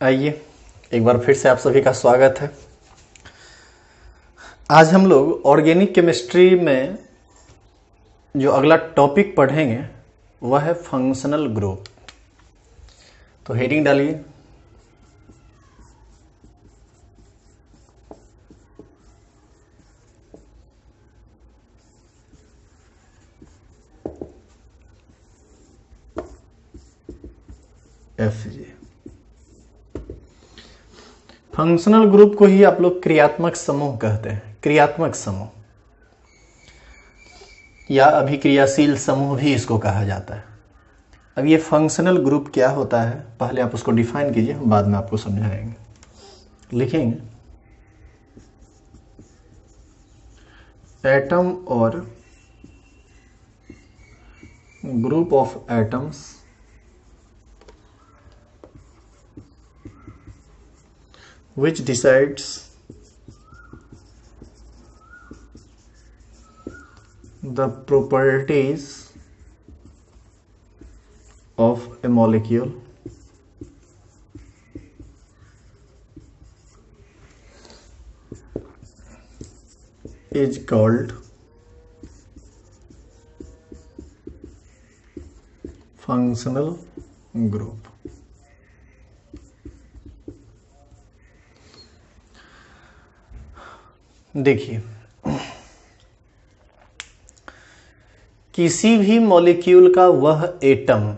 आइए एक बार फिर से आप सभी का स्वागत है। आज हम लोग ऑर्गेनिक केमिस्ट्री में जो अगला टॉपिक पढ़ेंगे वह है फंक्शनल ग्रुप। तो हेडिंग डालिए। FG फंक्शनल ग्रुप को ही आप लोग क्रियात्मक समूह कहते हैं। क्रियात्मक समूह या अभिक्रियाशील समूह भी इसको कहा जाता है। अब ये फंक्शनल ग्रुप क्या होता है पहले आप उसको डिफाइन कीजिए, बाद में आपको समझाएंगे। लिखेंगे एटम और group of atoms which decides the properties of a molecule is called functional group। देखिए, किसी भी मॉलिक्यूल का वह एटम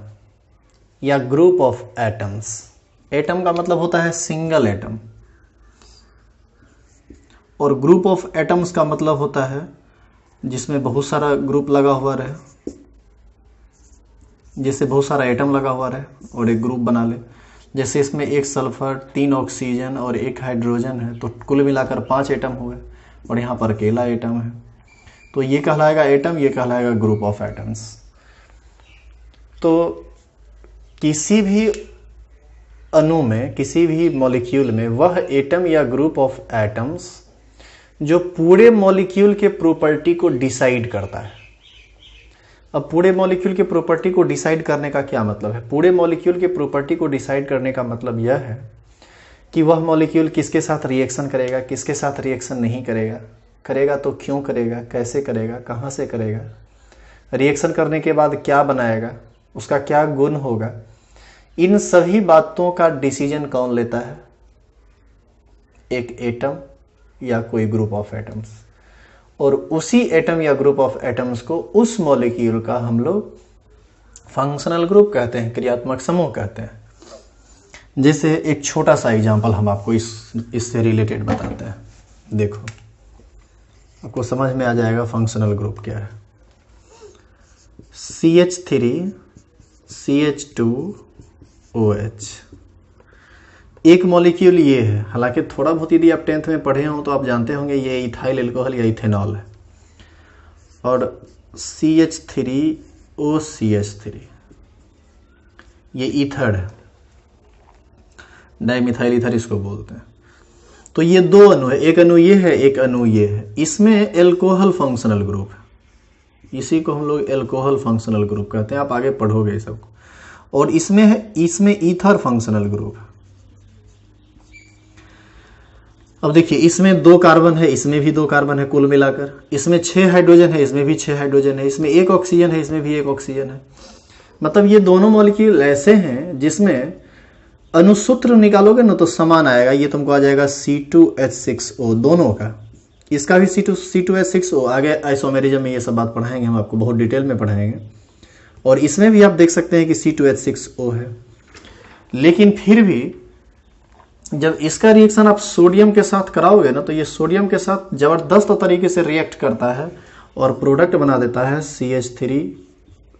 या ग्रुप ऑफ एटम्स, एटम का मतलब होता है सिंगल एटम और ग्रुप ऑफ एटम्स का मतलब होता है जिसमें बहुत सारा ग्रुप लगा हुआ रहे, जैसे बहुत सारा एटम लगा हुआ रहे और एक ग्रुप बना ले। जैसे इसमें एक सल्फर, 3 ऑक्सीजन और 1 हाइड्रोजन है, तो कुल मिलाकर 5 एटम हुए और यहाँ पर अकेला एटम है, तो ये कहलाएगा एटम, ये कहलाएगा ग्रुप ऑफ एटम्स। तो किसी भी अणु में, किसी भी मॉलिक्यूल में वह एटम या ग्रुप ऑफ एटम्स जो पूरे मॉलिक्यूल के प्रॉपर्टी को डिसाइड करता है। अब पूरे मॉलिक्यूल के प्रॉपर्टी को डिसाइड करने का क्या मतलब है? पूरे मॉलिक्यूल के प्रॉपर्टी को डिसाइड करने का मतलब यह है कि वह मॉलिक्यूल किसके साथ रिएक्शन करेगा, किसके साथ रिएक्शन नहीं करेगा, करेगा तो क्यों करेगा, कैसे करेगा, कहाँ से करेगा, रिएक्शन करने के बाद क्या बनाएगा, उसका क्या गुण होगा। इन सभी बातों का डिसीजन कौन लेता है? एक एटम या कोई ग्रुप ऑफ एटम्स। और उसी एटम या ग्रुप ऑफ एटम्स को, उस मॉलिक्यूल का हम लोग फंक्शनल ग्रुप कहते हैं, क्रियात्मक समूह कहते हैं। जैसे एक छोटा सा एग्जांपल हम आपको इससे रिलेटेड बताते हैं। देखो, आपको समझ में आ जाएगा फंक्शनल ग्रुप क्या है। CH3 CH2OH एक मॉलिक्यूल ये है। हालांकि थोड़ा बहुत यदि आप 10th में पढ़े हो तो आप जानते होंगे ये इथाइल एल्कोहल या इथेनॉल है। और CH3OCH3 ये ईथर है, डाइमिथाइल ईथर इसको बोलते हैं। तो ये दो अणु है, एक अणु ये है, एक अणु ये है। इसमें एल्कोहल फंक्शनल ग्रुप है, इसी को हम लोग एल्कोहल फंक्शनल ग्रुप कहते हैं। आप आगे पढ़ोगे सबको। और इसमें है, इसमें ईथर फंक्शनल ग्रुप है। अब देखिए, इसमें 2 कार्बन है, इसमें भी 2 कार्बन है, कुल मिलाकर इसमें 6 हाइड्रोजन है, इसमें भी 6 हाइड्रोजन है, इसमें 1 ऑक्सीजन है, इसमें भी 1 ऑक्सीजन है। मतलब ये दोनों मॉलिक्यूल ऐसे हैं जिसमें अनुसूत्र निकालोगे ना तो समान आएगा। ये तुमको आ जाएगा C2H6O दोनों का, इसका भी C2H6O। आगे आइसोमेरिज्म में ये सब बात पढ़ाएंगे, हम आपको बहुत डिटेल में पढ़ाएंगे। और इसमें भी आप देख सकते हैं कि C2H6O है। लेकिन फिर भी जब इसका रिएक्शन आप सोडियम के साथ कराओगे ना तो ये सोडियम के साथ जबरदस्त तरीके से रिएक्ट करता है और प्रोडक्ट बना देता है CH3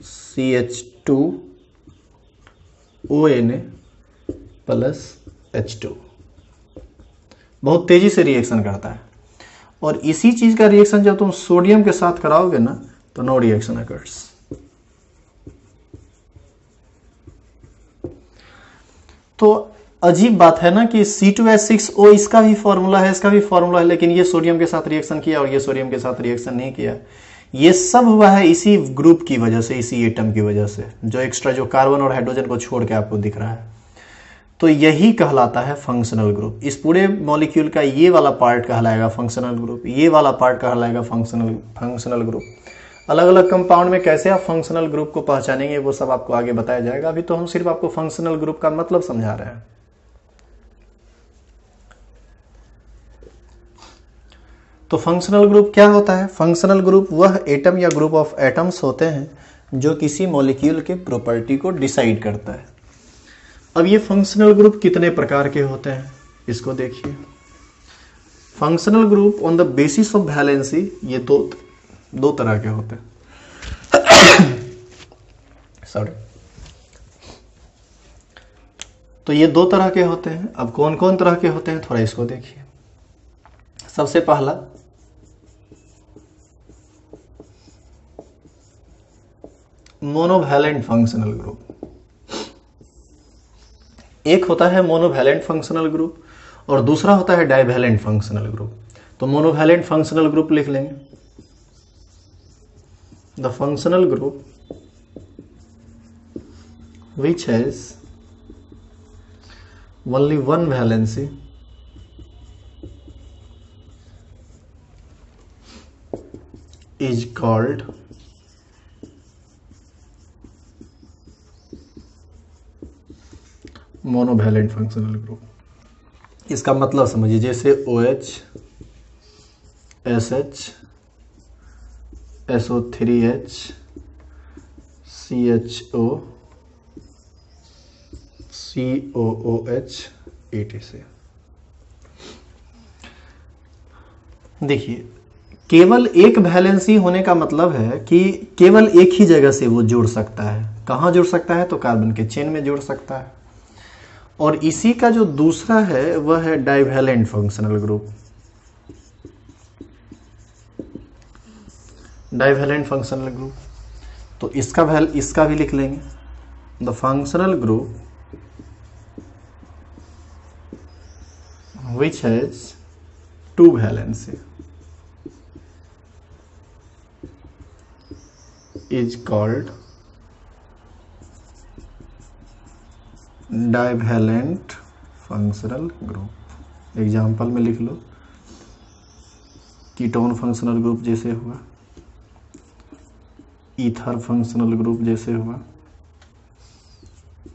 CH2ONA प्लस H2। बहुत तेजी से रिएक्शन करता है। और इसी चीज का रिएक्शन जब तुम सोडियम के साथ कराओगे ना तो नो रिएक्शन अकर्स। तो अजीब बात है ना कि C2H6O इसका भी फॉर्मूला है, इसका भी फॉर्मूला है, लेकिन ये सोडियम के साथ रिएक्शन किया और ये सोडियम के साथ रिएक्शन नहीं किया। ये सब हुआ है इसी ग्रुप की वजह से, इसी एटम की वजह से, जो एक्स्ट्रा जो कार्बन और हाइड्रोजन को छोड़ के आपको दिख रहा है। तो यही कहलाता है फंक्शनल ग्रुप। इस पूरे मॉलिक्यूल का ये वाला पार्ट कहलाएगा फंक्शनल ग्रुप, ये वाला पार्ट कहलाएगा फंक्शनल ग्रुप। अलग अलग कंपाउंड में कैसे आप फंक्शनल ग्रुप को पहचानेंगे वो सब आपको आगे बताया जाएगा। अभी तो हम सिर्फ आपको फंक्शनल ग्रुप का मतलब समझा रहे हैं। तो फंक्शनल ग्रुप क्या होता है? फंक्शनल ग्रुप वह एटम या ग्रुप ऑफ एटम्स होते हैं जो किसी मॉलिक्यूल के प्रॉपर्टी को डिसाइड करता है। अब ये फंक्शनल ग्रुप कितने प्रकार के होते हैं इसको देखिए। Functional group on the basis of valency, ये दो तरह के होते हैं। सॉरी। तो ये दो तरह के होते हैं। अब कौन कौन तरह के होते हैं थोड़ा इसको देखिए। सबसे पहला मोनोवैलेंट फंक्शनल ग्रुप। एक होता है मोनोवैलेंट फंक्शनल ग्रुप और दूसरा होता है डाइवैलेंट फंक्शनल ग्रुप। तो मोनोवैलेंट फंक्शनल ग्रुप लिख लेंगे। The functional group which has only one valency is called monovalent functional group. इसका मतलब समझिए, जैसे OH, SH, SO3H, CHO, COOH, etc। देखिए, केवल एक वैलेंसी होने का मतलब है कि केवल एक ही जगह से वो जुड़ सकता है। कहाँ जुड़ सकता है? तो कार्बन के चेन में जुड़ सकता है। और इसी का जो दूसरा है वह है divalent functional group. Divalent functional group, तो इसका भी लिख लेंगे। The functional group which has two valency is called divalent functional group. Example में लिख लो, कीटोन फंक्शनल ग्रुप जैसे हुआ, ईथर फंक्शनल ग्रुप जैसे हुआ,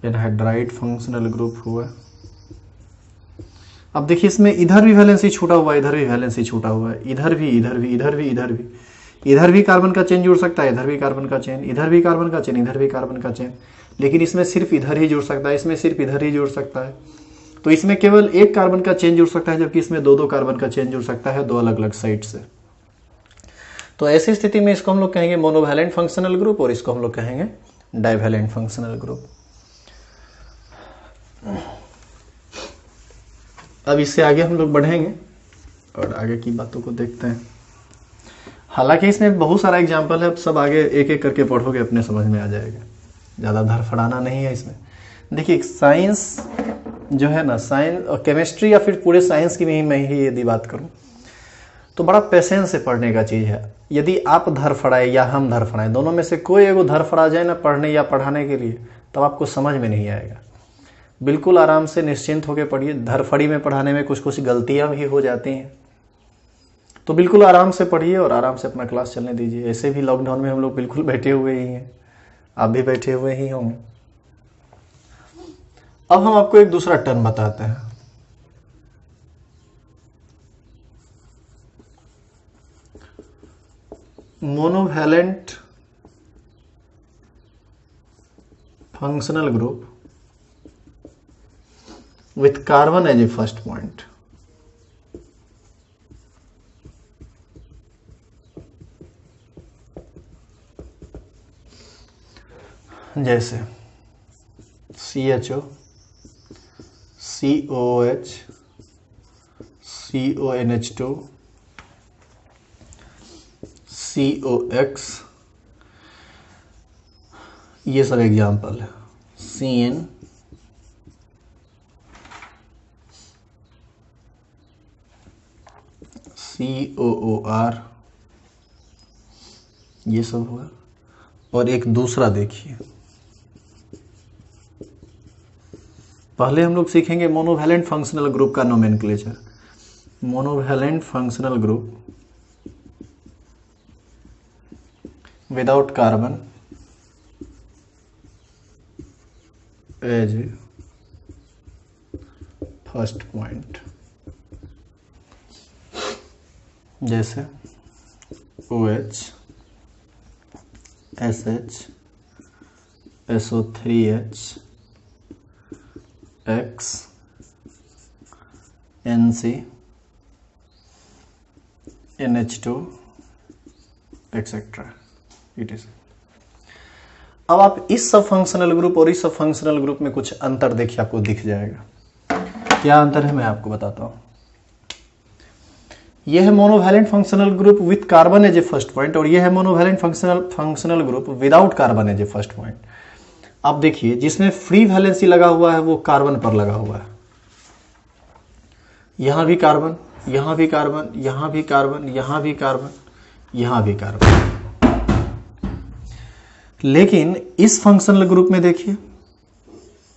एनहाइड्राइड फंक्शनल ग्रुप हुआ। अब देखिए, इसमें इधर भी वैलेंसी छूटा हुआ है, इधर भी वैलेंसी छूटा हुआ है, इधर भी, इधर भी, इधर भी, इधर भी, इधर भी कार्बन का चेन जुड़ सकता है, इधर भी कार्बन का चेन, इधर भी कार्बन का चेन, इधर भी कार्बन का चेन। लेकिन इसमें सिर्फ इधर ही जुड़ सकता है, इसमें सिर्फ इधर ही जुड़ सकता है। तो इसमें केवल एक कार्बन का चेन जुड़ सकता है, जबकि इसमें दो कार्बन का चेन जुड़ सकता है, दो अलग अलग साइड से। तो ऐसी स्थिति में इसको हम लोग कहेंगे मोनोवैलेंट फंक्शनल ग्रुप और इसको हम लोग कहेंगे डाइवैलेंट फंक्शनल ग्रुप। अब इससे आगे हम लोग बढ़ेंगे और आगे की बातों को देखते हैं। हालांकि इसमें बहुत सारा एग्जाम्पल है, अब सब आगे एक एक करके पढ़ोगे अपने समझ में आ जाएगा, ज़्यादा धड़फड़ाना नहीं है इसमें। देखिए, साइंस जो है ना, साइंस और केमिस्ट्री या फिर पूरे साइंस की मैं ही यदि बात करूं तो बड़ा पेशेंस से पढ़ने का चीज़ है। यदि आप धड़फड़ाए या हम धड़फड़ाएं, दोनों में से कोई एगो धड़फड़ा जाए ना पढ़ने या पढ़ाने के लिए, तब आपको समझ में नहीं आएगा। बिल्कुल आराम से निश्चिंत होकर पढ़िए। धड़फड़ी में पढ़ाने में कुछ कुछ गलतियां भी हो जाती हैं, तो बिल्कुल आराम से पढ़िए और आराम से अपना क्लास चलने दीजिए। ऐसे भी लॉकडाउन में हम लोग बिल्कुल बैठे हुए ही हैं, आप भी बैठे हुए ही होंगे। अब हम आपको एक दूसरा टर्म बताते हैं। Monovalent functional group with carbon as a first point। जैसे CHO, COOH, CONH2, COX, ये सब एग्जाम्पल है। CN, COOR, ये सब हुआ। और एक दूसरा देखिए, पहले हम लोग सीखेंगे मोनोवैलेंट फंक्शनल ग्रुप का nomenclature. Monovalent functional group without carbon as first point, जैसे OH, SH, SO3H, X, NC, NH2 etcetera it is. अब आप इस सब फंक्शनल ग्रुप और इस सब फंक्शनल ग्रुप में कुछ अंतर देखिए, आपको दिख जाएगा। क्या अंतर है मैं आपको बताता हूं। यह है monovalent functional group with carbon as a first point, और यह है monovalent functional group without carbon as a first point. आप देखिए, जिसमें फ्री वैलेंसी लगा हुआ है वो कार्बन पर लगा हुआ है। यहां भी कार्बन, यहां भी कार्बन, यहां भी कार्बन, यहां भी कार्बन, यहां भी कार्बन। लेकिन इस फंक्शनल ग्रुप में देखिए,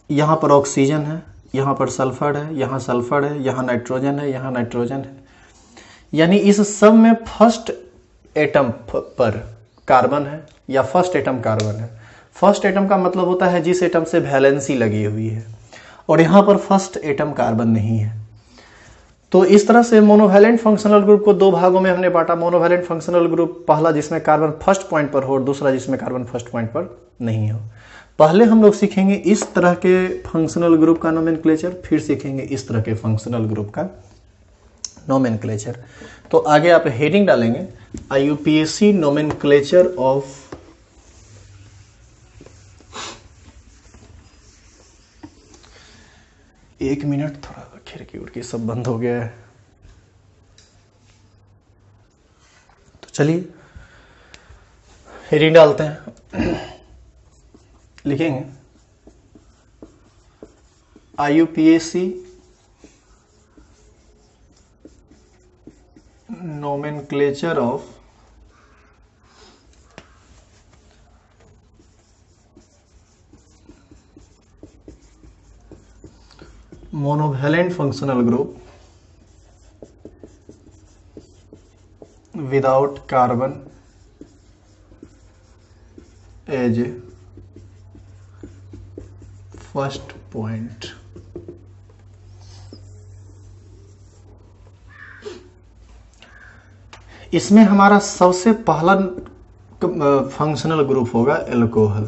यहां पर ऑक्सीजन है, यहां पर सल्फर है, यहां सल्फर है, यहां नाइट्रोजन है, यहां नाइट्रोजन है। यानी इस सब में फर्स्ट एटम पर कार्बन है या फर्स्ट एटम कार्बन है। फर्स्ट एटम का मतलब होता है जिस एटम से वैलेंसी लगी हुई है, और यहां पर फर्स्ट एटम कार्बन नहीं है। तो इस तरह से मोनोवैलेंट फंक्शनल ग्रुप को दो भागों में हमने बांटा। मोनोवैलेंट फंक्शनल ग्रुप पहला जिसमें कार्बन फर्स्ट पॉइंट पर हो, और दूसरा जिसमें कार्बन फर्स्ट पॉइंट पर नहीं हो। पहले हम लोग सीखेंगे इस तरह के फंक्शनल ग्रुप का नोमेनक्लेचर, फिर सीखेंगे इस तरह के फंक्शनल ग्रुप का नोमेनक्लेचर। तो आगे आप हेडिंग डालेंगे IUPAC नोमेनक्लेचर ऑफ एक मिनट, थोड़ा खिड़की उड़की सब बंद हो गया है। तो चलिए हेडिंग डालते हैं। लिखेंगे IUPAC nomenclature of monovalent functional group without carbon as a first point। इसमें हमारा सबसे पहला फंक्शनल ग्रुप होगा एल्कोहल।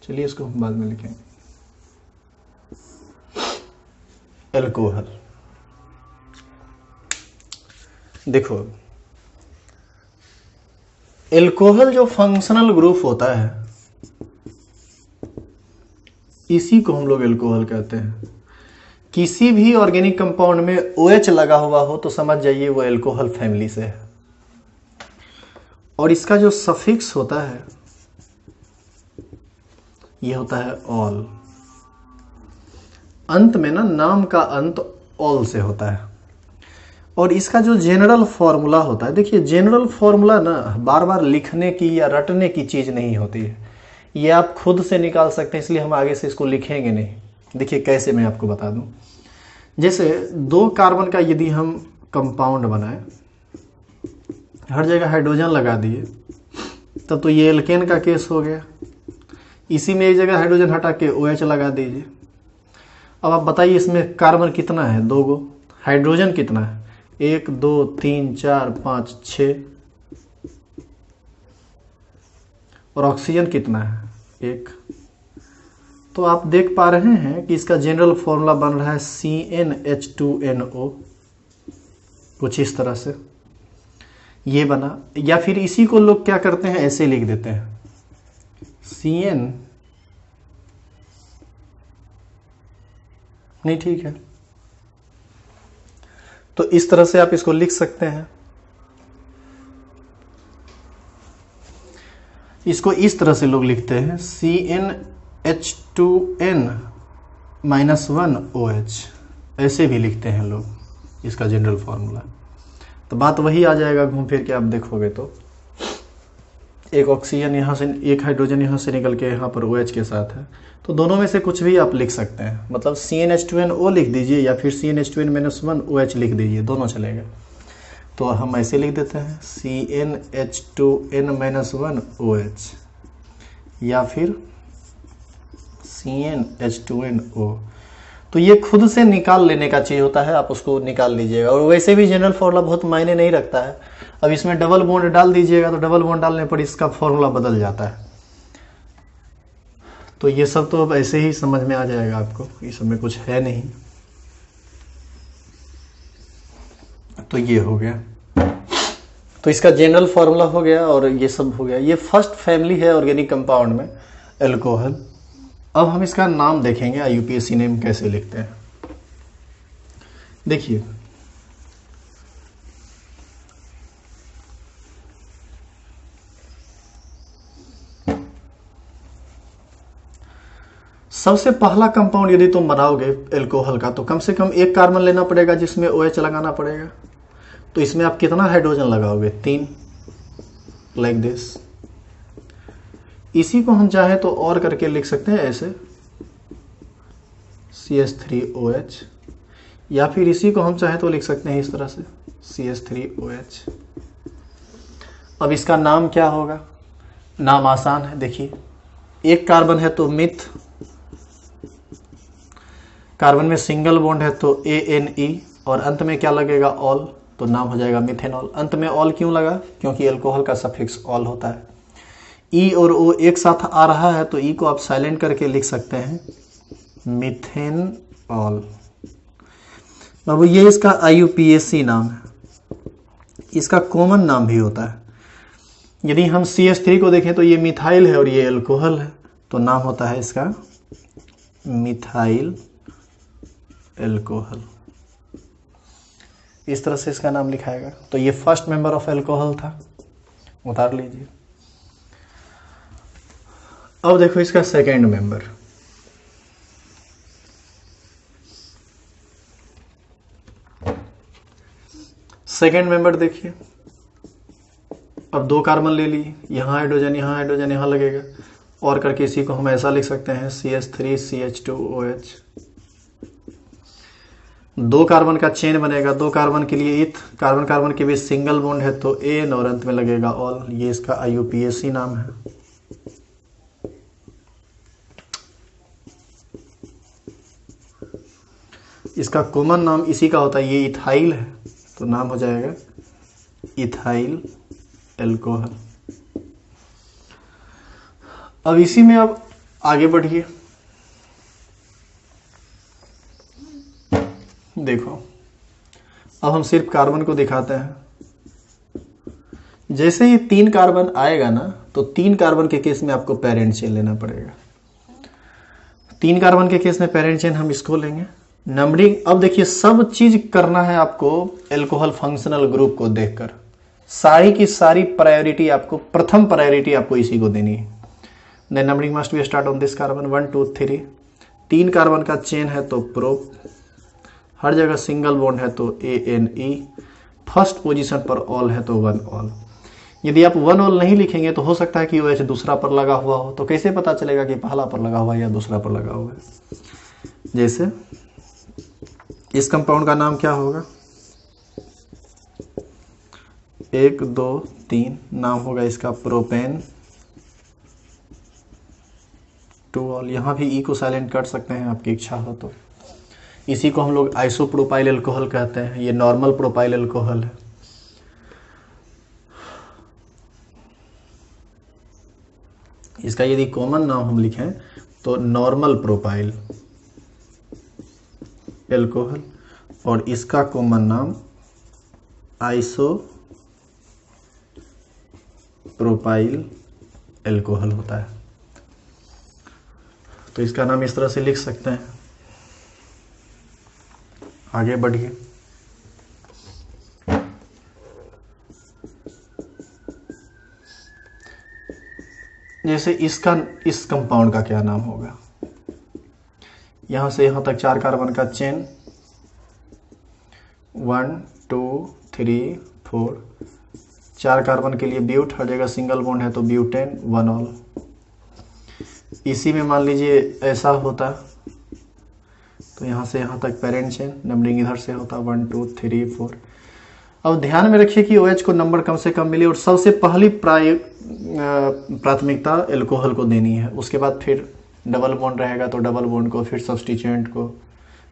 चलिए इसको हम बाद में लिखेंगे। एल्कोहल, देखो एल्कोहल जो फंक्शनल ग्रुप होता है इसी को हम लोग एल्कोहल कहते हैं। किसी भी ऑर्गेनिक कंपाउंड में OH लगा हुआ हो तो समझ जाइए वो एल्कोहल फैमिली से है। और इसका जो सफिक्स होता है ये होता है ऑल। अंत में ना नाम का अंत ऑल से होता है। और इसका जो जनरल फॉर्मूला होता है, देखिए जनरल फॉर्मूला ना बार बार लिखने की या रटने की चीज नहीं होती है, ये आप खुद से निकाल सकते हैं, इसलिए हम आगे से इसको लिखेंगे नहीं। देखिए कैसे, मैं आपको बता दूं। जैसे 2 कार्बन का यदि हम कंपाउंड बनाए, हर जगह हाइड्रोजन लगा दिए, तब तो ये एल्केन का केस हो गया। इसी में एक जगह हाइड्रोजन हटा के OH लगा दीजिए। अब आप बताइए इसमें कार्बन कितना है? 2 गो। हाइड्रोजन कितना है? 1 2 3 4 5 6। और ऑक्सीजन कितना है? 1। तो आप देख पा रहे हैं कि इसका जनरल फॉर्मूला बन रहा है CnH2NO, कुछ इस तरह से ये बना। या फिर इसी को लोग क्या करते हैं, ऐसे लिख देते हैं CN, नहीं ठीक है। तो इस तरह से आप इसको लिख सकते हैं। इसको इस तरह से लोग लिखते हैं CnH2n-1OH, ऐसे भी लिखते हैं लोग इसका जनरल फॉर्मूला। तो बात वही आ जाएगा घूम फिर के, आप देखोगे तो एक ऑक्सीजन यहाँ से, एक हाइड्रोजन यहाँ से निकल के यहाँ पर OH के साथ है, तो दोनों में से कुछ भी आप लिख सकते हैं। मतलब CnH2nO लिख दीजिए या फिर CnH2n-1 OH लिख दीजिए, दोनों चलेगा। तो हम ऐसे लिख देते हैं CnH2n-1 OH या फिर CnH2nO। तो ये खुद से निकाल लेने का चीज़ होता है, आप उसको निकाल लीजिएगा। और वैसे भी जनरल फॉर्मूला बहुत मायने नहीं रखता है। अब इसमें डबल बॉन्ड डाल दीजिएगा तो डबल बॉन्ड डालने पर इसका फॉर्मूला बदल जाता है। तो ये सब तो अब ऐसे ही समझ में आ जाएगा आपको, इस में कुछ है नहीं। तो ये हो गया, तो इसका जनरल फॉर्मूला हो गया और ये सब हो गया। ये फर्स्ट फैमिली है ऑर्गेनिक कंपाउंड में, एल्कोहल। अब हम इसका नाम देखेंगे, IUPAC नेम कैसे लिखते हैं। देखिए, सबसे पहला कंपाउंड यदि तुम बनाओगे एल्कोहल का, तो कम से कम एक कार्बन लेना पड़ेगा जिसमें OH लगाना पड़ेगा। तो इसमें आप कितना हाइड्रोजन लगाओगे? 3, लाइक दिस। इसी को हम चाहे तो और करके लिख सकते हैं ऐसे, CH3OH, या फिर इसी को हम चाहे तो लिख सकते हैं इस तरह से, CH3OH। अब इसका नाम क्या होगा? नाम आसान है, देखिए, एक कार्बन है तो मिथ, कार्बन में सिंगल बॉन्ड है तो ANE, और अंत में क्या लगेगा? ऑल, तो नाम हो जाएगा मिथेनॉल। अंत में ऑल क्यों लगा? क्योंकि एल्कोहल का सफिक्स ऑल होता है। E और O एक साथ आ रहा है तो E को आप साइलेंट करके लिख सकते हैं मिथेनॉल। अब ये इसका IUPAC नाम है। इसका कॉमन नाम भी होता है। यदि हम CH3 को देखें तो ये मिथाइल है और ये एल्कोहल है, तो नाम होता है इसका मिथाइल एल्कोहल। इस तरह से इसका नाम लिखाएगा। तो ये फर्स्ट मेंबर ऑफ एल्कोहल था, उतार लीजिए। अब देखो इसका सेकेंड मेंबर, सेकेंड मेंबर देखिए। अब 2 कार्बन ले लिए, यहाँ हाइड्रोजन, यहाँ हाइड्रोजन, यहाँ लगेगा, और करके इसी को हम ऐसा लिख सकते हैं CH3CH2OH। 2 कार्बन का चेन बनेगा, 2 कार्बन के लिए इथ, कार्बन कार्बन के बीच सिंगल बॉन्ड है तो एन, और अंत में लगेगा ऑल। ये इसका IUPAC नाम है। इसका कॉमन नाम इसी का होता है, ये इथाइल है, तो नाम हो जाएगा इथाइल एल्कोहल। अब इसी में अब आगे बढ़िए, देखो, अब हम सिर्फ कार्बन को दिखाते हैं। जैसे ही 3 कार्बन आएगा ना, तो 3 कार्बन के केस में आपको पेरेंट चेन लेना पड़ेगा। 3 कार्बन के केस में पेरेंट चेन हम इसको लेंगे। नंबरिंग, अब देखिए, सब चीज करना है आपको एल्कोहल फंक्शनल ग्रुप को देखकर। सारी की सारी प्रायोरिटी आपको, प्रथम प्रायोरिटी आपको इसी को देनी है। Then numbering must be start on this carbon 1 2 3। 3 carbon का चेन है तो प्रोप, हर जगह सिंगल बॉन्ड है तो ANE, फर्स्ट पोजीशन पर ऑल है तो 1 ऑल। यदि आप 1 ऑल नहीं लिखेंगे तो हो सकता है कि OH दूसरा पर लगा हुआ हो, तो कैसे पता चलेगा कि पहला पर लगा हुआ है या दूसरा पर लगा हुआ है? जैसे इस कंपाउंड का नाम क्या होगा? 1 2 3 नाम होगा इसका प्रोपेन 2 ऑल। यहां भी E को साइलेंट कर सकते हैं आपकी इच्छा हो तो। इसी को हम लोग आइसोप्रोपाइल एल्कोहल कहते हैं। ये नॉर्मल प्रोपाइल एल्कोहल है। इसका यदि कॉमन नाम हम लिखें तो नॉर्मल प्रोपाइल एल्कोहल, और इसका कॉमन नाम आइसो प्रोपाइल एल्कोहल होता है। तो इसका नाम इस तरह से लिख सकते हैं। आगे बढ़िए, जैसे इस कंपाउंड का क्या नाम होगा? यहां से यहां तक 4 कार्बन का चेन, 1 2 3 4, 4 कार्बन के लिए ब्यूट, हर जगह सिंगल बॉन्ड है तो ब्यूटेन 1 ऑल। इसी में मान लीजिए ऐसा होता तो यहाँ से यहाँ तक पेरेंट चेन, नंबरिंग इधर से होता 1 2 3 4। अब ध्यान में रखिए कि OH को नंबर कम से कम मिले और सबसे पहली प्राथमिकता एल्कोहल को देनी है, उसके बाद फिर डबल बॉन्ड रहेगा तो डबल बॉन्ड को, फिर सब्स्टिट्यूएंट को,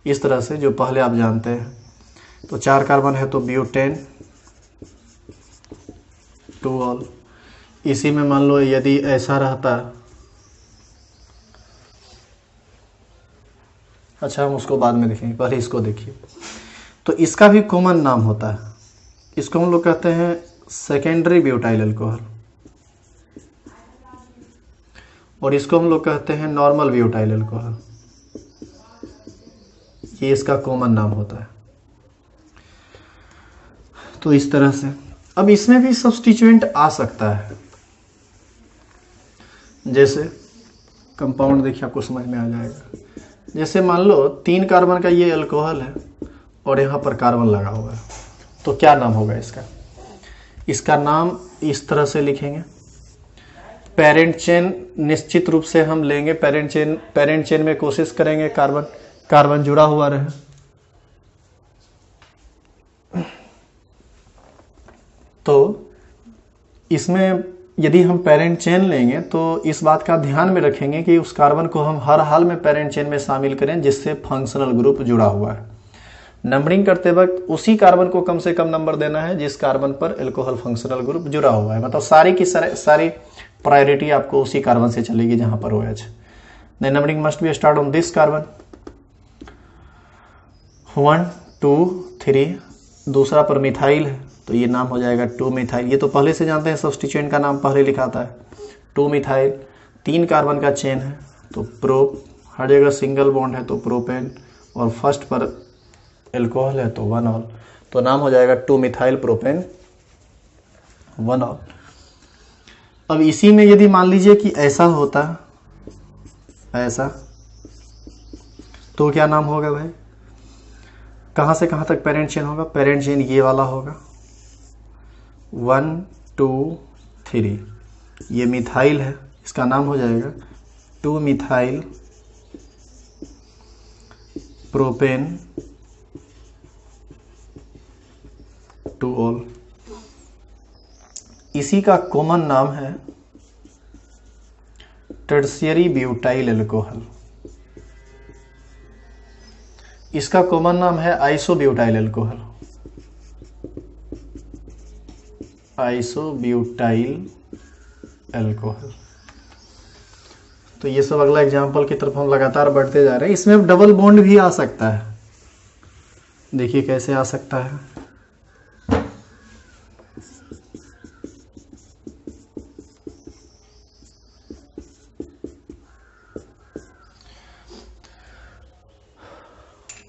इस तरह से जो पहले आप जानते हैं। तो 4 कार्बन है तो ब्यूटेन 2 ऑल। इसी में मान लो यदि ऐसा रहता, अच्छा हम उसको बाद में देखेंगे, पहले इसको देखिए। तो इसका भी कॉमन नाम होता है, इसको हम लोग कहते हैं सेकेंडरी ब्यूटाइल अल्कोहल, और इसको हम लोग कहते हैं नॉर्मल ब्यूटाइल अल्कोहल। ये इसका कॉमन नाम होता है। तो इस तरह से अब इसमें भी सब्स्टिट्यूएंट आ सकता है, जैसे कंपाउंड देखिए आपको समझ में आ जाएगा। जैसे मान लो 3 कार्बन का ये अल्कोहल है और यहाँ पर कार्बन लगा हुआ है, तो क्या नाम होगा इसका? इसका नाम इस तरह से लिखेंगे। पेरेंट चेन निश्चित रूप से हम लेंगे, पेरेंट चेन में कोशिश करेंगे कार्बन जुड़ा हुआ रहे। तो इसमें यदि हम पेरेंट चेन लेंगे तो इस बात का ध्यान में रखेंगे कि उस कार्बन को हम हर हाल में पेरेंट चेन में शामिल करें जिससे फंक्शनल ग्रुप जुड़ा हुआ है। नंबरिंग करते वक्त उसी कार्बन को कम से कम नंबर देना है जिस कार्बन पर एल्कोहल फंक्शनल ग्रुप जुड़ा हुआ है। मतलब सारी की सारी प्रायोरिटी आपको उसी कार्बन से चलेगी जहां पर OH। The numbering must be start on this carbon 1 2 3। दूसरा पर मिथाइल है तो ये नाम हो जाएगा 2 मिथाइल। ये तो पहले से जानते हैं, सब्स्टिट्यूएंट का नाम पहले लिखाता है 2 मिथाइल। 3 कार्बन का चेन है तो प्रोप, हर जगह सिंगल बॉन्ड है तो प्रोपेन, और फर्स्ट पर एल्कोहल है तो 1 ऑल, तो नाम हो जाएगा 2 मिथाइल प्रोपेन 1 ऑल। अब इसी में यदि मान लीजिए कि ऐसा होता, ऐसा, तो क्या नाम होगा भाई? कहां से कहां तक पेरेंट चेन होगा? पेरेंट चेन ये वाला होगा 1 2 3। ये मिथाइल है, इसका नाम हो जाएगा 2 मिथाइल प्रोपेन 2 ऑल। इसी का कॉमन नाम है टर्शियरी ब्यूटाइल अल्कोहल। इसका कॉमन नाम है आइसोब्यूटाइल अल्कोहल, आइसोब्यूटाइल अल्कोहल। तो ये सब अगला एग्जांपल की तरफ हम लगातार बढ़ते जा रहे हैं। इसमें डबल बॉन्ड भी आ सकता है, देखिए कैसे आ सकता है।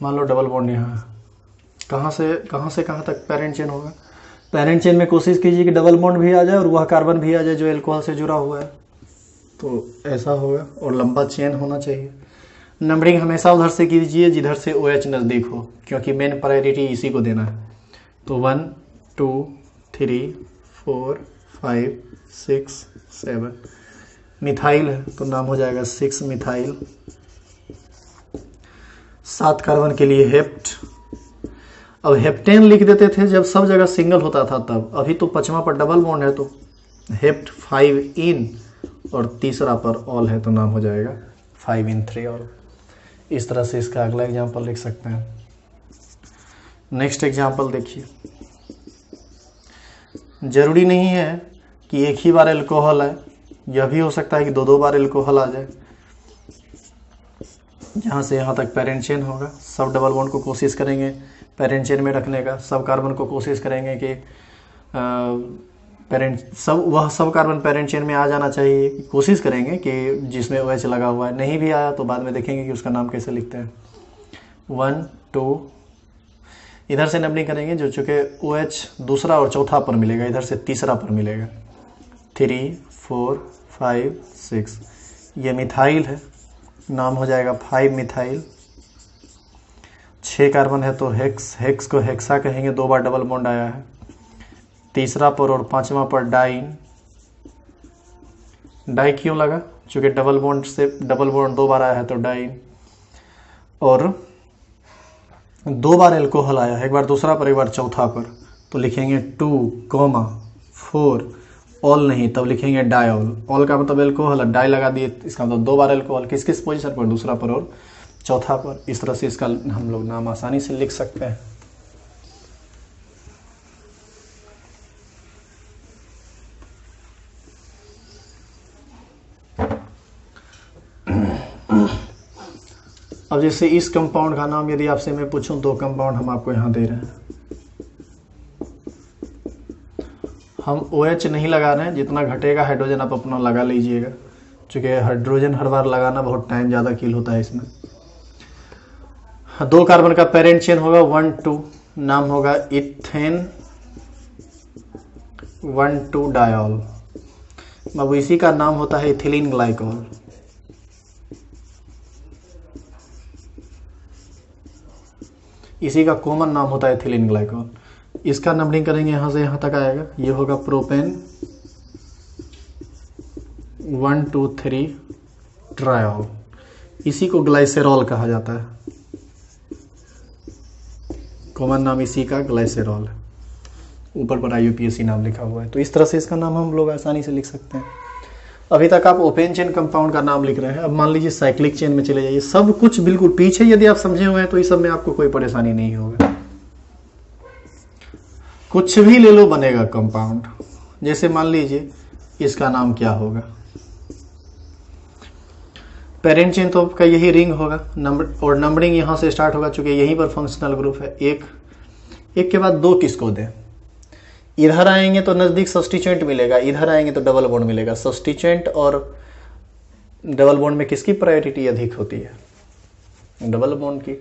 मान लो डबल बॉन्ड यहाँ, कहाँ से कहाँ तक पेरेंट चेन होगा? पेरेंट चेन में कोशिश कीजिए कि डबल बॉन्ड भी आ जाए और वह कार्बन भी आ जाए जो एल्कोहल से जुड़ा हुआ है, तो ऐसा होगा, और लंबा चेन होना चाहिए। नंबरिंग हमेशा उधर से कीजिए जिधर से OH नज़दीक हो, क्योंकि मेन प्रायोरिटी इसी को देना है। तो 1 2 3 4 5 6 7। मिथाइल है तो नाम हो जाएगा 6 मिथाइल। 7 कार्बन के लिए हेप्ट। अब हेप्टेन लिख देते थे जब सब जगह सिंगल होता था तब, अभी तो 5वां पर डबल बॉन्ड है तो हेप्ट 5 इन, और तीसरा पर ऑल है तो नाम हो जाएगा 5 in 3 ऑल। इस तरह से इसका अगला एग्जांपल लिख सकते हैं। नेक्स्ट एग्जांपल देखिए। जरूरी नहीं है कि एक ही बार एल्कोहल है, यह भी हो सकता है कि 2 बार एल्कोहल आ जाए। यहाँ से यहाँ तक पेरेंट चेन होगा, सब डबल बॉन्ड को कोशिश करेंगे पेरेंट चेन में रखने का, सब कार्बन को कोशिश करेंगे कि सब कार्बन पेरेंट चेन में आ जाना चाहिए, कोशिश करेंगे कि जिसमें OH लगा हुआ है। नहीं भी आया तो बाद में देखेंगे कि उसका नाम कैसे लिखते हैं। 1 2, इधर से नंबरिंग करेंगे जो चूँकि OH दूसरा और चौथा पर मिलेगा, इधर से तीसरा पर मिलेगा। 3 4 5 6। ये मिथाइल है, नाम हो जाएगा 5 मिथाइल। 6 कार्बन है तो हेक्स को हेक्सा कहेंगे, 2 बार डबल बॉन्ड आया है। तीसरा पर और पांचवा पर डाइन। डाई क्यों लगा? चूंकि डबल बॉन्ड से डबल बॉन्ड 2 बार आया है तो डाइन। और 2 बार एल्कोहल आया है, एक बार दूसरा पर एक बार चौथा पर, तो लिखेंगे 2,4 ऑल नहीं, तब लिखेंगे डायऑल। ऑल का मतलब एल्कोहल, डाई लगा दिए, इसका मतलब 2 बार एल्कोहल। किस किस पोजीशन पर? दूसरा पर और चौथा पर। इस तरह से इसका हम लोग नाम आसानी से लिख सकते हैं। अब जैसे इस कंपाउंड का नाम यदि आपसे मैं पूछूं, 2 कंपाउंड हम आपको यहां दे रहे हैं, हम OH नहीं लगा रहे हैं, जितना घटेगा हाइड्रोजन आप अपना लगा लीजिएगा, क्योंकि हाइड्रोजन हर बार लगाना बहुत टाइम ज़्यादा किल होता है इसमें। 2 कार्बन का पेरेंट चेन होगा 1,2, नाम होगा इथेन 1,2 डायॉल। अब इसी का नाम होता है इथिलीन ग्लाइकॉल। इसी का कॉमन नाम होता है इथिलीन ग्लाइकॉल। इसका नंबरिंग करेंगे, यहां से यहां तक आएगा, ये होगा प्रोपेन 1,2,3 ट्रायॉल। इसी को ग्लाइसेरॉल कहा जाता है, कॉमन नाम इसी का ग्लाइसेरॉल है, ऊपर पर IUPAC नाम लिखा हुआ है। तो इस तरह से इसका नाम हम लोग आसानी से लिख सकते हैं। अभी तक आप ओपेन चेन कंपाउंड का नाम लिख रहे हैं, अब मान लीजिए साइक्लिक चेन में चले जाइए। सब कुछ बिल्कुल पीछे यदि आप समझे हुए हैं तो इस सब में आपको कोई परेशानी नहीं होगा, कुछ भी ले लो बनेगा कंपाउंड। जैसे मान लीजिए इसका नाम क्या होगा, पेरेंट चेन तो आपका यही रिंग होगा, नंबर और नंबरिंग यहां से स्टार्ट होगा, चूंकि यहीं पर फंक्शनल ग्रुप है। एक के बाद 2 किसको दें? इधर आएंगे तो नजदीक सब्स्टिट्यूएंट मिलेगा, इधर आएंगे तो डबल बॉन्ड मिलेगा। सब्स्टिट्यूएंट और डबल बॉन्ड में किसकी प्रायोरिटी अधिक होती है? डबल बॉन्ड की।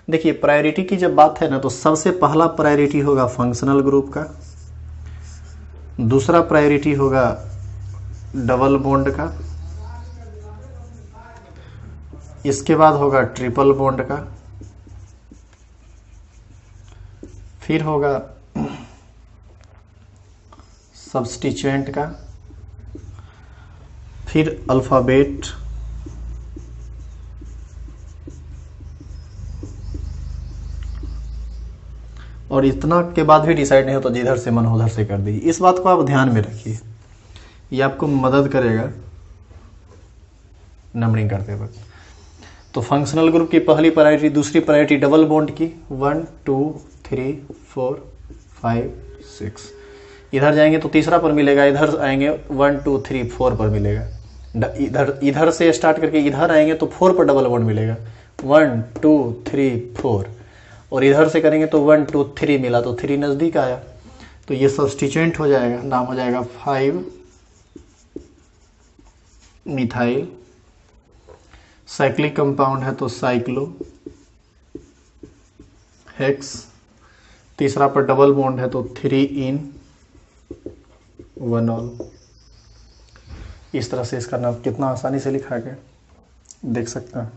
देखिए प्रायोरिटी की जब बात है ना, तो सबसे पहला प्रायोरिटी होगा फंक्शनल ग्रुप का, दूसरा प्रायोरिटी होगा डबल बॉन्ड का, इसके बाद होगा ट्रिपल बॉन्ड का, फिर होगा सब्स्टिट्यूएंट का, फिर अल्फाबेट, और इतना के बाद भी डिसाइड नहीं हो तो जिधर से मन उधर से कर दीजिए। इस बात को आप ध्यान में रखिए, ये आपको मदद करेगा नंबरिंग करते वक्त। तो फंक्शनल ग्रुप की पहली प्रायोरिटी, दूसरी प्रायोरिटी डबल बॉन्ड की 1 2 3 4 5 6। इधर जाएंगे तो तीसरा पर मिलेगा, इधर आएंगे 1 2 3 4 पर मिलेगा। इधर से स्टार्ट करके इधर आएंगे तो 4 पर डबल बॉन्ड मिलेगा, 1 2 3 4। और इधर से करेंगे तो 1 2 3 मिला, तो 3 नजदीक आया, तो ये सब्स्टिट्यूएंट हो जाएगा, नाम हो जाएगा 5 मिथाइल। साइक्लिक कंपाउंड है तो साइक्लो हेक्स। तीसरा पर डबल बॉन्ड है तो 3-in-1-ol। इस तरह से इसका नाम कितना आसानी से लिखा गया देख सकते हैं।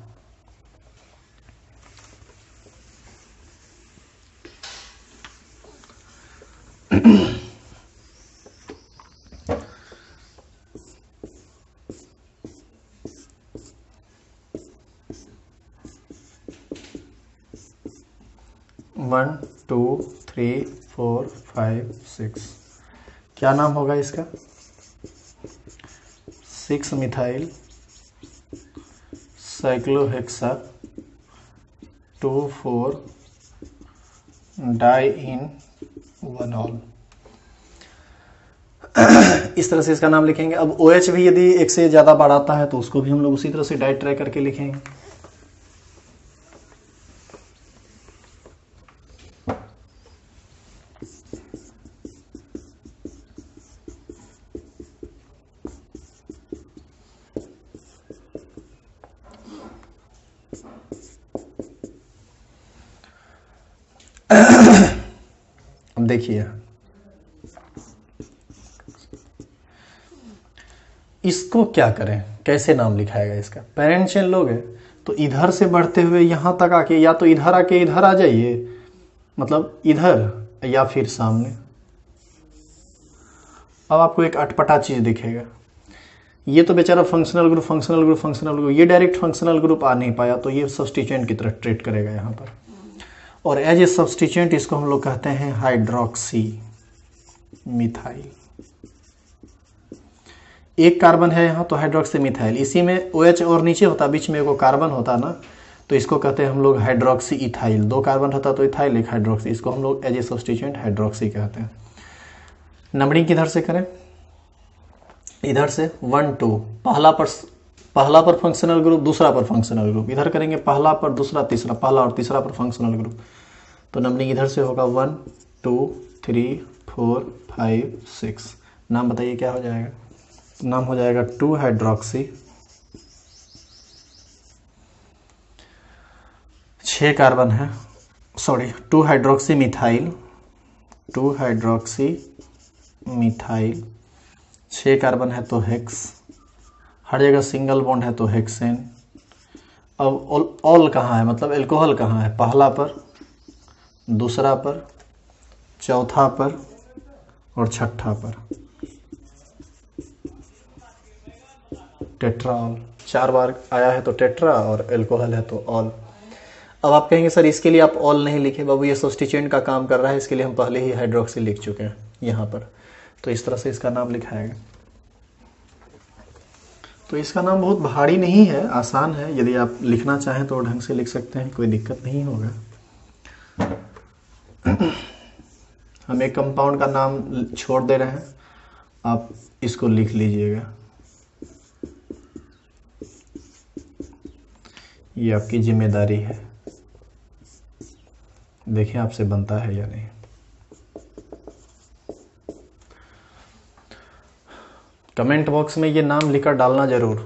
वन 2 3 4 5 6 क्या नाम होगा इसका? 6 मिथाइल साइक्लोहेक्सा 2,4 डाई-इन-1-ऑल। इस तरह से इसका नाम लिखेंगे। अब OH भी यदि एक से ज्यादा बार आता है तो उसको भी हम लोग उसी तरह से डाइट ट्राई करके लिखेंगे। अब देखिए इसको क्या करें, कैसे नाम लिखाएगा इसका? पेरेंट चेन लोगे तो इधर से बढ़ते हुए यहां तक आके, या तो इधर आके इधर आ जाइए, मतलब इधर, या फिर सामने। अब आपको एक अटपटा चीज़ दिखेगा, ये तो बेचारा functional group functional group functional group, ये डायरेक्ट फंक्शनल ग्रुप आ नहीं पाया, तो ये सब्स्टिट्यूएंट की तरह ट्रीट करेगा यहाँ पर। और एज ए सब्स्टिट्यूएंट इसको हम लोग कहते हैं हाइड्रोक्सी मिथाइल। एक कार्बन है यहाँ तो हाइड्रोक्सी मिथाइल, इसी में OH और नीचे होता, बीच में एगो कार्बन होता ना, तो इसको कहते हैं हम लोग हाइड्रोक्सी इथाइल। 2 कार्बन होता तो इथाइल, एक हाइड्रोक्सी, इसको हम लोग एज ए सब्स्टिट्यूएंट हाइड्रोक्सी कहते हैं। नंबरिंग किधर से करें, इधर से 1 2, पहला पर फंक्शनल ग्रुप, दूसरा पर फंक्शनल ग्रुप, इधर करेंगे पहला पर दूसरा तीसरा, पहला और तीसरा पर फंक्शनल ग्रुप, तो नंबरिंग इधर से होगा 1 2 3 4 5 6। नाम बताइए क्या हो जाएगा, नाम हो जाएगा 2 हाइड्रोक्सी, 6 कार्बन है, sorry 2 hydroxy methyl, 2 hydroxy methyl, 6 carbon है तो हेक्स, हर जगह सिंगल बॉन्ड है तो हेक्सेन। अब ऑल कहाँ है, मतलब एल्कोहल कहाँ है, पहला पर, दूसरा पर, चौथा पर और छठा पर। टेट्राऑल 4 बार आया है तो टेट्रा, और एल्कोहल है तो ऑल। अब आप कहेंगे सर इसके लिए आप ऑल नहीं लिखे, बाबू ये सब्स्टिट्यूएंट का काम कर रहा है, इसके लिए हम पहले ही हाइड्रोक्सी लिख चुके हैं यहाँ पर, तो इस तरह से इसका नाम लिखाएगा। तो इसका नाम बहुत भारी नहीं है, आसान है, यदि आप लिखना चाहें तो ढंग से लिख सकते हैं, कोई दिक्कत नहीं होगा। हम एक कंपाउंड का नाम छोड़ दे रहे हैं, आप इसको लिख लीजिएगा, ये आपकी जिम्मेदारी है, देखिए आपसे बनता है या नहीं। कमेंट बॉक्स में ये नाम लिखकर डालना ज़रूर,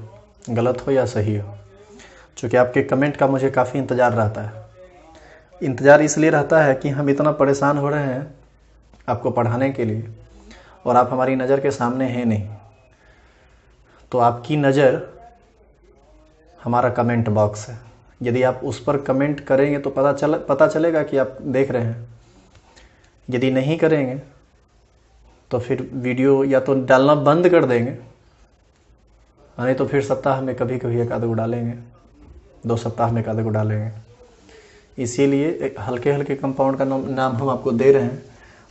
गलत हो या सही हो, क्योंकि आपके कमेंट का मुझे काफ़ी इंतज़ार रहता है। इंतज़ार इसलिए रहता है कि हम इतना परेशान हो रहे हैं आपको पढ़ाने के लिए, और आप हमारी नज़र के सामने हैं नहीं, तो आपकी नज़र हमारा कमेंट बॉक्स है, यदि आप उस पर कमेंट करेंगे तो पता चलेगा कि आप देख रहे हैं, यदि नहीं करेंगे तो फिर वीडियो या तो डालना बंद कर देंगे, नहीं तो फिर सप्ताह में कभी कभी एक आध को डालेंगे, 2 सप्ताह में एक आध को डालेंगे। इसीलिए हल्के हल्के कंपाउंड का नाम हम आपको दे रहे हैं,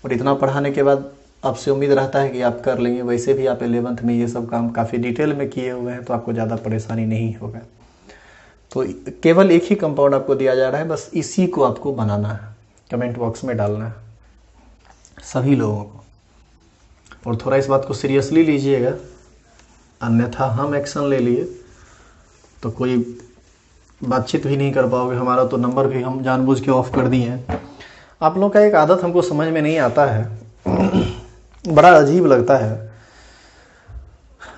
और इतना पढ़ाने के बाद आपसे उम्मीद रहता है कि आप कर लेंगे। वैसे भी आप 11th में ये सब काम काफ़ी डिटेल में किए हुए हैं, तो आपको ज़्यादा परेशानी नहीं होगा। तो केवल एक ही कंपाउंड आपको दिया जा रहा है, बस इसी को आपको बनाना है, कमेंट बॉक्स में डालना है सभी लोगों को, और थोड़ा इस बात को सीरियसली लीजिएगा, अन्यथा हम एक्शन ले लिए तो कोई बातचीत भी नहीं कर पाओगे। हमारा तो नंबर भी हम जानबूझ के ऑफ कर दिए हैं। आप लोग का एक आदत हमको समझ में नहीं आता है, बड़ा अजीब लगता है।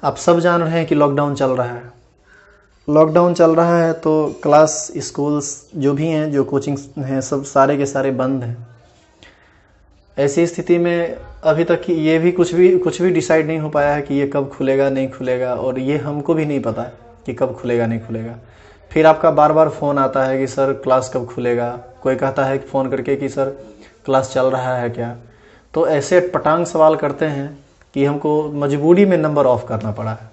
आप सब जान रहे हैं कि लॉकडाउन चल रहा है, लॉकडाउन चल रहा है तो क्लास स्कूल्स जो भी हैं, जो कोचिंग हैं, सब सारे के सारे बंद हैं। ऐसी स्थिति में अभी तक ये भी कुछ भी डिसाइड नहीं हो पाया है कि ये कब खुलेगा नहीं खुलेगा, और ये हमको भी नहीं पता कि कब खुलेगा नहीं खुलेगा। फिर आपका बार बार फ़ोन आता है कि सर क्लास कब खुलेगा, कोई कहता है फ़ोन करके कि सर क्लास चल रहा है क्या। तो ऐसे पटांग सवाल करते हैं कि हमको मजबूरी में नंबर ऑफ़ करना पड़ा है।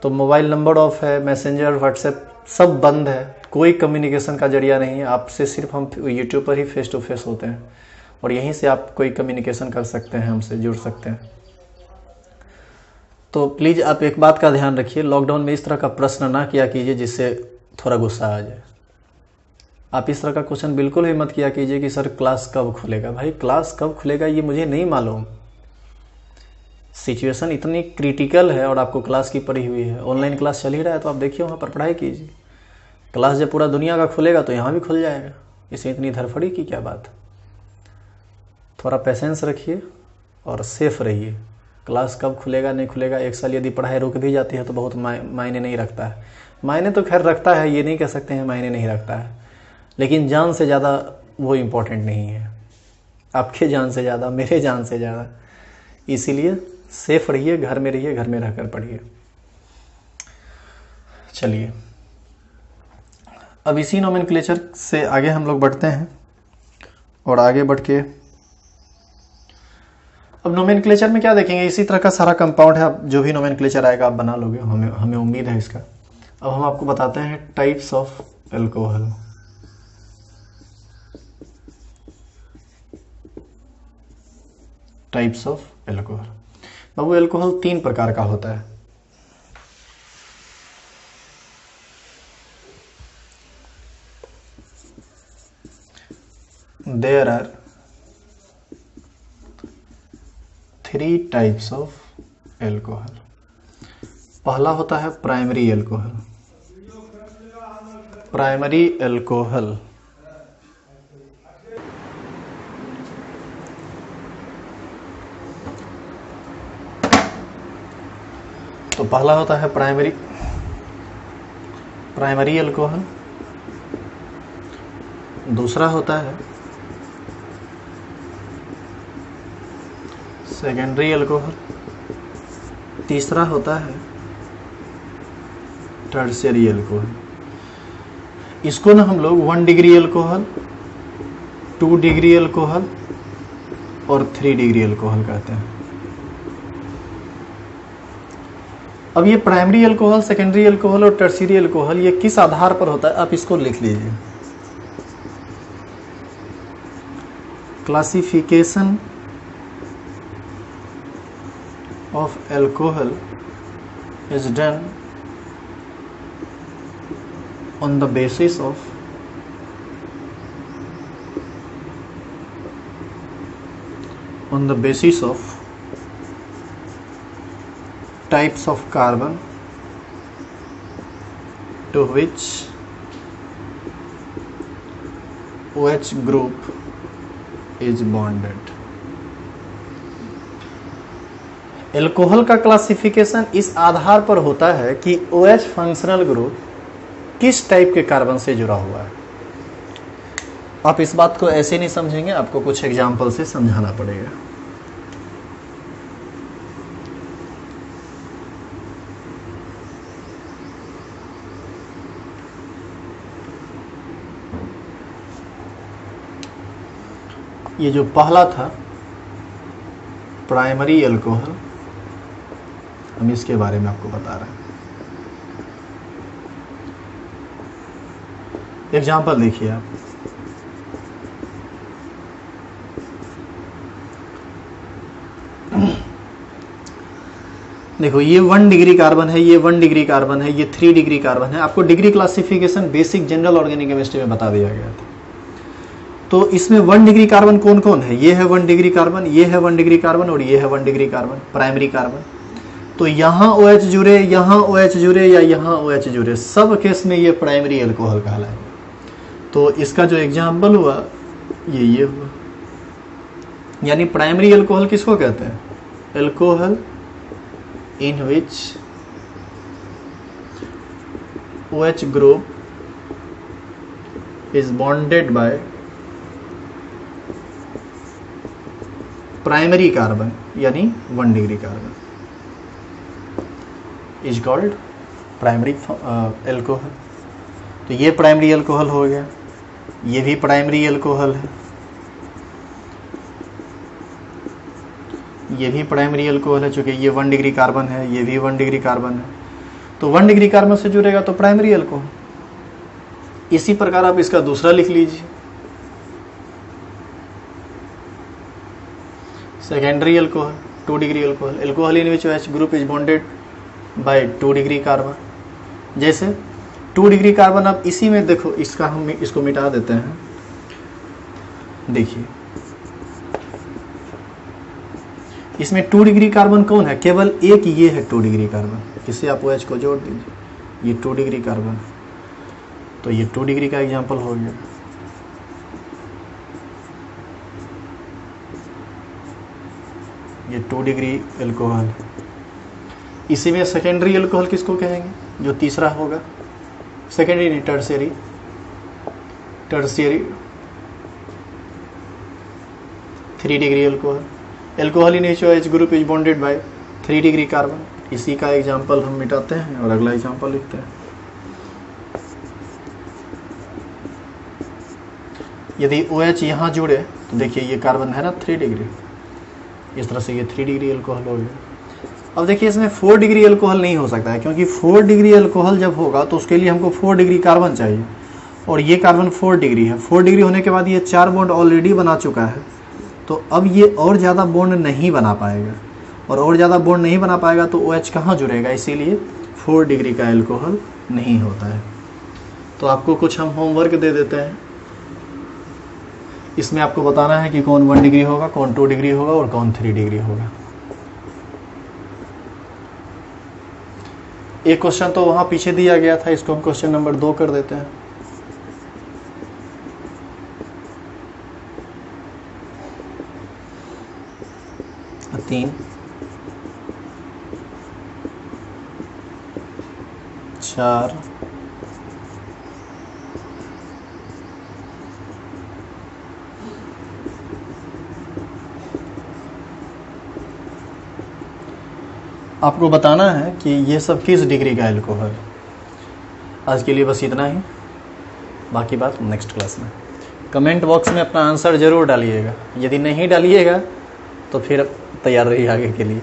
तो मोबाइल नंबर ऑफ़ है, मैसेंजर व्हाट्सएप सब बंद है, कोई कम्युनिकेशन का जरिया नहीं है। आपसे सिर्फ हम यूट्यूब पर ही फेस टू फेस होते हैं, और यहीं से आप कोई कम्युनिकेशन कर सकते हैं, हमसे जुड़ सकते हैं। तो प्लीज़ आप एक बात का ध्यान रखिए, लॉकडाउन में इस तरह का प्रश्न ना किया कीजिए जिससे थोड़ा गुस्सा आ जाए। आप इस तरह का क्वेश्चन बिल्कुल भी मत किया कीजिए कि सर क्लास कब खुलेगा। भाई क्लास कब खुलेगा ये मुझे नहीं मालूम, सिचुएशन इतनी क्रिटिकल है और आपको क्लास की पड़ी हुई है। ऑनलाइन क्लास चल ही रहा है तो आप देखिए वहाँ पर पढ़ाई कीजिए। क्लास जब पूरा दुनिया का खुलेगा तो यहाँ भी खुल जाएगा, इसमें इतनी धड़फड़ी की क्या बात। थोड़ा पेशेंस रखिए और सेफ रहिए। क्लास कब खुलेगा नहीं खुलेगा, एक साल यदि पढ़ाई रुक भी जाती है तो बहुत मायने नहीं रखता है। मायने तो खैर रखता है, ये नहीं कह सकते हैं मायने नहीं रखता है, लेकिन जान से ज़्यादा वो इम्पोर्टेंट नहीं है, आपके जान से ज़्यादा, मेरे जान से ज़्यादा। इसीलिए सेफ रहिए, घर में रहिए, घर में रहकर पढ़िए। चलिए अब इसी नोमेनक्लेचर से आगे हम लोग बढ़ते हैं, और आगे बढ़ के अब नोमेनक्लेचर में क्या देखेंगे, इसी तरह का सारा कंपाउंड है, आप जो भी नोमेनक्लेचर आएगा आप बना लोगे, हमें उम्मीद है इसका। अब हम आपको बताते हैं types of alcohol. Types of alcohol. Babu alcohol 3 प्रकार का होता है। There are 3 types of alcohol। पहला होता है प्राइमरी एल्कोहल। प्राइमरी एल्कोहल तो पहला होता है प्राइमरी एल्कोहल। दूसरा होता है सेकेंडरी एल्कोहल। तीसरा होता है टर्शियरी एल्कोहल। इसको ना हम लोग 1 डिग्री एल्कोहल, 2 डिग्री एल्कोहल और 3 डिग्री एल्कोहल कहते हैं। अब ये प्राइमरी एल्कोहल, सेकेंडरी एल्कोहल और टर्शियरी एल्कोहल ये किस आधार पर होता है, आप इसको लिख लीजिए। Classification of alcohol is done on the basis of types of carbon to which OH group is bonded। Alcohol का क्लासिफिकेशन इस आधार पर होता है कि OH फंक्शनल ग्रुप किस टाइप के कार्बन से जुड़ा हुआ है। आप इस बात को ऐसे नहीं समझेंगे, आपको कुछ एग्जाम्पल से समझाना पड़ेगा। ये जो पहला था प्राइमरी एल्कोहल, हम इसके बारे में आपको बता रहे हैं। एग्जाम्पल देखिए आप, देखो ये 1 डिग्री कार्बन है, ये 1 डिग्री कार्बन है, ये 3 डिग्री कार्बन है। आपको degree classification basic general organic chemistry में बता दिया गया था। तो इसमें 1 डिग्री कार्बन कौन कौन है, ये है 1 डिग्री कार्बन, ये है 1 डिग्री कार्बन और ये है 1 डिग्री कार्बन, प्राइमरी कार्बन। तो यहाँ OH जुड़े, यहाँ OH जुड़े या यहाँ OH जुड़े, सब केस में ये प्राइमरी एल्कोहल कहलाएगा। तो इसका जो एग्जाम्पल हुआ ये हुआ, यानी प्राइमरी एल्कोहल किसको कहते हैं, alcohol in which OH group is bonded by primary carbon यानी 1 degree carbon is called primary alcohol. तो ये प्राइमरी एल्कोहल हो गया, ये भी प्राइमरी एल्कोहल है, ये भी प्राइमरी एल्कोहल है, चूंकि ये 1 डिग्री कार्बन है, ये भी 1 डिग्री कार्बन है। तो 1 डिग्री कार्बन से जुड़ेगा तो प्राइमरी एल्कोहल। इसी प्रकार आप इसका दूसरा लिख लीजिए, secondary alcohol, 2 degree alcohol, alcohol in which OH group is bonded by 2 degree carbon. जैसे 2 डिग्री कार्बन, आप इसी में देखो, इसका हम इसको मिटा देते हैं। देखिए इसमें 2 डिग्री कार्बन कौन है, केवल एक ये है 2 डिग्री कार्बन, इसे आप OH को जोड़ दीजिए, ये 2 डिग्री कार्बन। तो ये 2 डिग्री का एग्जाम्पल हो गया। ये 2 डिग्री एल्कोहल। इसी में सेकेंडरी एल्कोहल किसको कहेंगे, जो तीसरा होगा, सेकेंडरी नहीं, tertiary. 3 degree alcohol, alcohol in which OH group is bonded by 3 degree carbon. इसी का एग्जाम्पल हम मिटाते हैं और अगला एग्जाम्पल लिखते हैं। यदि OH यहाँ जुड़े तो देखिए ये कार्बन है ना 3 डिग्री, इस तरह से ये 3 डिग्री अल्कोहल हो गया। अब देखिए इसमें 4 डिग्री अल्कोहल नहीं हो सकता है, क्योंकि 4 डिग्री अल्कोहल जब होगा तो उसके लिए हमको 4 डिग्री कार्बन चाहिए, और ये कार्बन 4 डिग्री है। 4 डिग्री होने के बाद ये 4 बॉन्ड ऑलरेडी बना चुका है, तो अब ये और ज़्यादा बॉन्ड नहीं बना पाएगा, और ज़्यादा बॉन्ड नहीं बना पाएगा तो OH कहाँ जुड़ेगा, इसीलिए 4 डिग्री का अल्कोहल नहीं होता है। तो आपको कुछ हम होमवर्क दे देते हैं, इसमें आपको बताना है कि कौन 1 डिग्री होगा, कौन 2 डिग्री होगा और कौन 3 डिग्री होगा। एक क्वेश्चन तो वहाँ पीछे दिया गया था, इसको हम क्वेश्चन नंबर 2 कर देते हैं। तीन, 4, आपको बताना है कि ये सब किस डिग्री का अल्कोहल। आज के लिए बस इतना ही, बाकी बात नेक्स्ट क्लास में। कमेंट बॉक्स में अपना आंसर ज़रूर डालिएगा, यदि नहीं डालिएगा तो फिर तैयार रहिए आगे के लिए।